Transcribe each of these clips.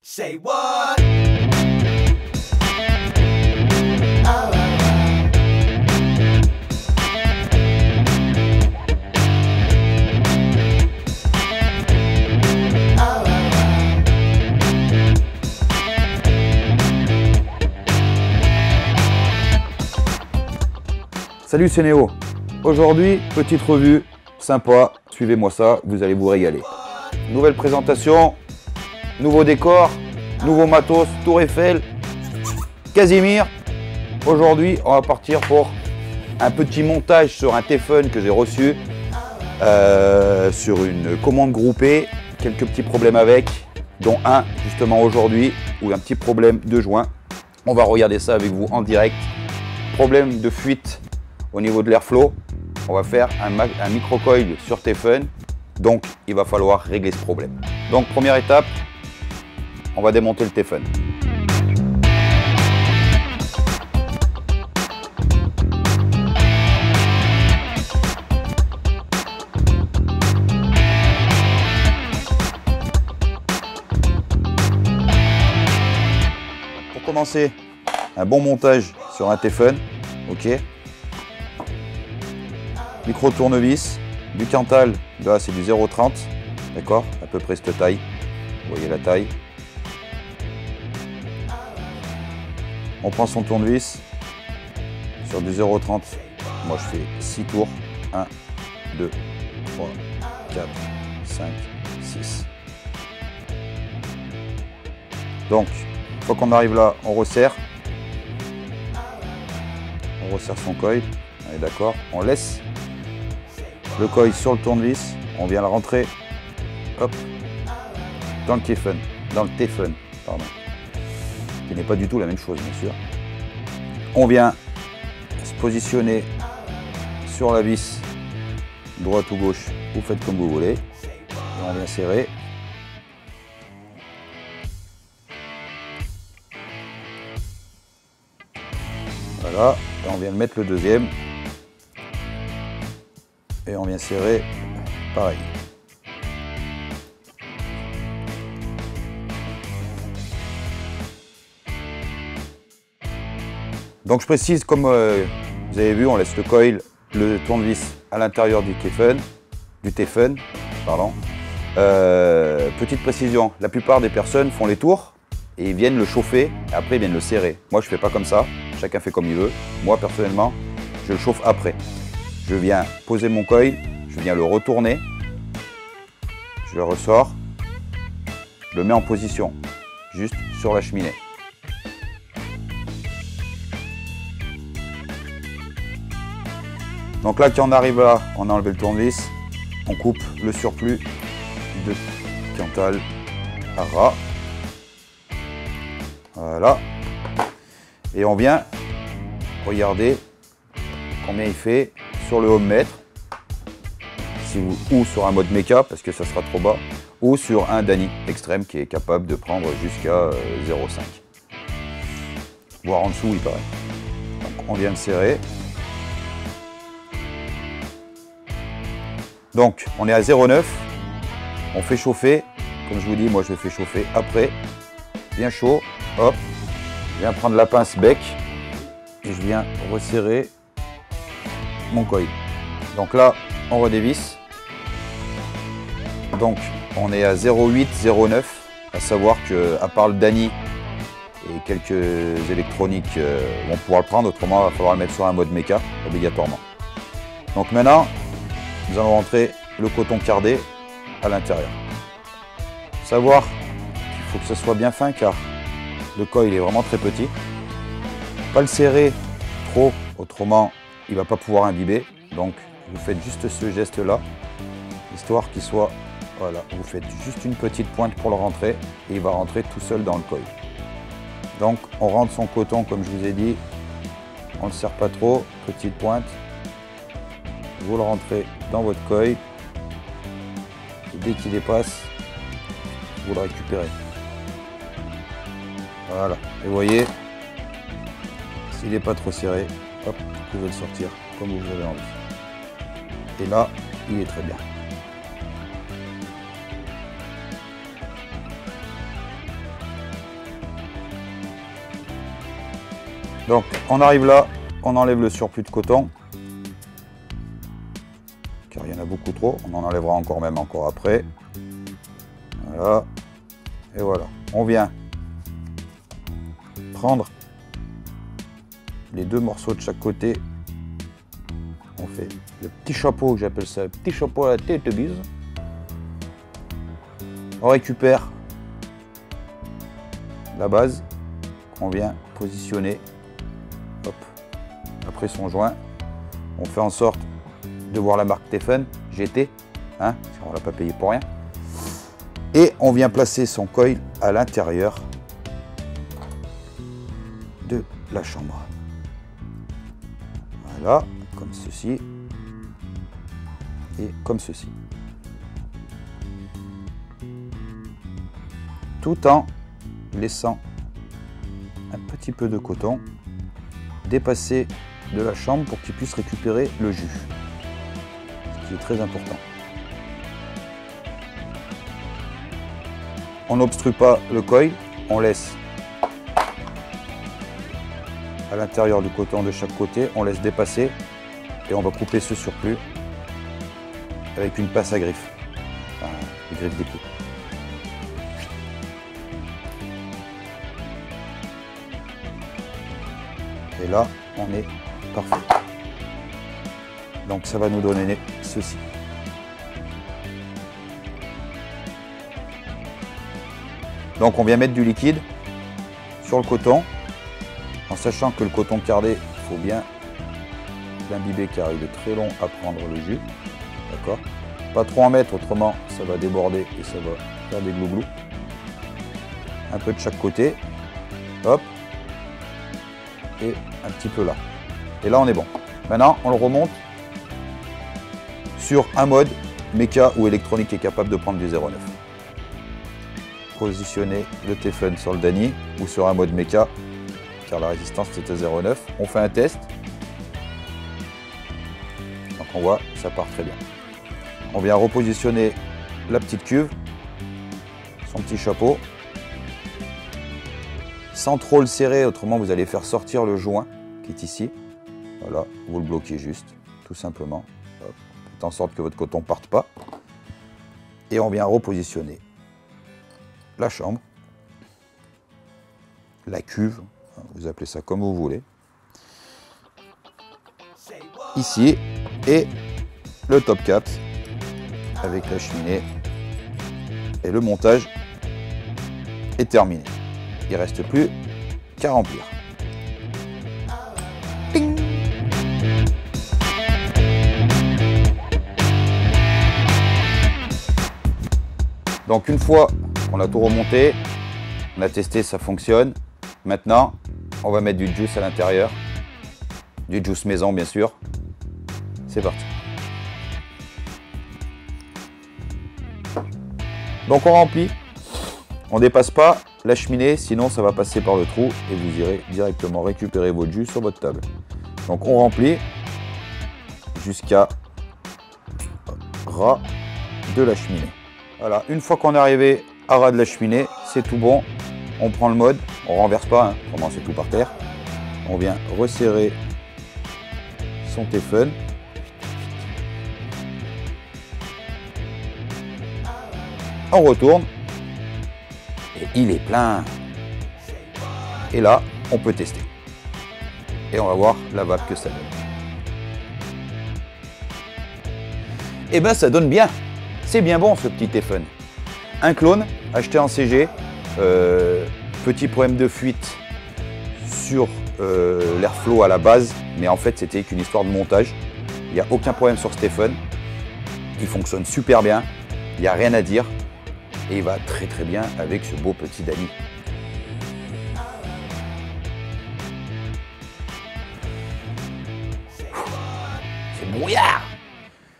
Say what? Salut, c'est Néo. Aujourd'hui, petite revue sympa, suivez-moi ça, vous allez vous régaler. Nouvelle présentation, nouveau décor, nouveau matos, Tour Eiffel, Casimir. Aujourd'hui, on va partir pour un petit montage sur un téléphone que j'ai reçu sur une commande groupée. Quelques petits problèmes avec, dont un justement aujourd'hui, où un petit problème de joint. On va regarder ça avec vous en direct. Problème de fuite au niveau de l'airflow. On va faire un micro-coil sur téléphone. Donc, il va falloir régler ce problème. Donc, première étape, on va démonter le téléphone. Pour commencer, un bon montage sur un téléphone, ok. Micro tournevis, du Cantal, là c'est du 0,30, d'accord, à peu près cette taille, vous voyez la taille. On prend son tournevis, sur du 0,30, moi je fais 6 tours, 1, 2, 3, 4, 5, 6. Donc, une fois qu'on arrive là, on resserre son coil, on est d'accord, on laisse le coil sur le tournevis, on vient le rentrer, hop, dans le téléphone, pardon, qui n'est pas du tout la même chose bien sûr. On vient se positionner sur la vis, droite ou gauche, vous faites comme vous voulez, et on vient serrer. Voilà, et on vient mettre le deuxième. Et on vient serrer pareil. Donc je précise, comme vous avez vu, on laisse le coil, le tournevis à l'intérieur du téléphone, pardon. Petite précision, la plupart des personnes font les tours et ils viennent le chauffer et après ils viennent le serrer. Moi je ne fais pas comme ça, chacun fait comme il veut. Moi personnellement, je le chauffe après. Je viens poser mon coil, je viens le retourner, je le ressors, je le mets en position, juste sur la cheminée. Donc là, quand on arrive là, on a enlevé le tournevis, on coupe le surplus de Cantal à ras. Voilà. Et on vient regarder combien il fait sur le ohmmètre, ou sur un mode méca parce que ça sera trop bas, ou sur un Dany extrême qui est capable de prendre jusqu'à 0,5, voire en dessous il paraît. Donc on vient le serrer. Donc on est à 0,9, on fait chauffer, comme je vous dis, moi je le fais chauffer après, bien chaud, hop, je viens prendre la pince bec et je viens resserrer mon coil. Donc là, on redévisse. Donc on est à 0,8, 0,9, à savoir que à part le Dany et quelques électroniques vont pouvoir le prendre, autrement il va falloir le mettre sur un mode méca obligatoirement. Donc maintenant, nous allons rentrer le coton cardé à l'intérieur. Savoir qu'il faut que ce soit bien fin car le coil est vraiment très petit. Pas le serrer trop, autrement il ne va pas pouvoir imbiber. Donc vous faites juste ce geste là, histoire qu'il soit, voilà, vous faites juste une petite pointe pour le rentrer et il va rentrer tout seul dans le coil. Donc on rentre son coton comme je vous ai dit, on ne le serre pas trop, petite pointe, vous le rentrez dans votre coil et dès qu'il dépasse, vous le récupérez. Voilà, et vous voyez, s'il n'est pas trop serré, hop, vous pouvez le sortir comme vous avez envie. Et là, il est très bien. Donc on arrive là, on enlève le surplus de coton. Car il y en a beaucoup trop, on en enlèvera encore après. Voilà. Et voilà. On vient prendre les deux morceaux de chaque côté. On fait le petit chapeau, j'appelle ça le petit chapeau à la tête bise. On récupère la base qu'on vient positionner. Hop. Après son joint, on fait en sorte de voir la marque Teflon GT, hein, on ne l'a pas payé pour rien. Et on vient placer son coil à l'intérieur de la chambre. Voilà, comme ceci et comme ceci. Tout en laissant un petit peu de coton dépasser de la chambre pour qu'il puisse récupérer le jus. Ce qui est très important. On n'obstrue pas le coil, on laisse à l'intérieur du coton de chaque côté, on laisse dépasser et on va couper ce surplus avec une pince à griffe, enfin, une griffe d'épieu. Et là, on est parfait. Donc ça va nous donner ceci. Donc on vient mettre du liquide sur le coton, en sachant que le coton cardé, il faut bien l'imbiber car il est très long à prendre le jus. D'accord? Pas trop en mettre, autrement ça va déborder et ça va faire des glouglous. Un peu de chaque côté. Hop. Et un petit peu là. Et là on est bon. Maintenant on le remonte sur un mode méca ou électronique qui est capable de prendre du 0,9. Positionner le Teflon sur le Dany ou sur un mode méca car la résistance est à 0,9. On fait un test. Donc on voit ça part très bien. On vient repositionner la petite cuve, son petit chapeau, sans trop le serrer, autrement vous allez faire sortir le joint qui est ici. Voilà, vous le bloquez juste, tout simplement. Hop. Faites en sorte que votre coton ne parte pas. Et on vient repositionner la chambre, la cuve, vous appelez ça comme vous voulez, ici, et le top cap avec la cheminée. Et le montage est terminé. Il ne reste plus qu'à remplir. Ting. Donc une fois qu'on a tout remonté, on a testé, ça fonctionne. Maintenant, on va mettre du juice à l'intérieur. Du juice maison, bien sûr. C'est parti. Donc on remplit. On ne dépasse pas la cheminée, sinon ça va passer par le trou et vous irez directement récupérer votre jus sur votre table. Donc on remplit jusqu'à ras de la cheminée. Voilà, une fois qu'on est arrivé à ras de la cheminée, c'est tout bon. On prend le mode, on renverse pas, hein, vraiment c'est tout par terre. On vient resserrer son Teflon. On retourne. Et il est plein. Et là, on peut tester. Et on va voir la vape que ça donne. Et ben ça donne bien. C'est bien bon ce petit Teflon. Un clone acheté en CG. Petit problème de fuite sur l'airflow à la base. Mais en fait, c'était qu'une histoire de montage. Il n'y a aucun problème sur ce Teflon. Il fonctionne super bien. Il n'y a rien à dire. Et il va très très bien avec ce beau petit Dany. C'est brouillard.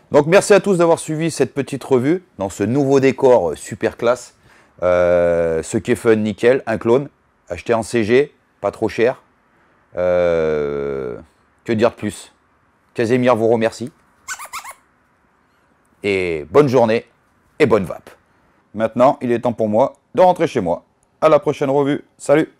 Donc merci à tous d'avoir suivi cette petite revue dans ce nouveau décor super classe. Ce qui est fun, nickel, un clone, acheté en CG, pas trop cher. Que dire de plus? Casimir vous remercie. Et bonne journée et bonne vape. Maintenant, il est temps pour moi de rentrer chez moi. À la prochaine revue. Salut!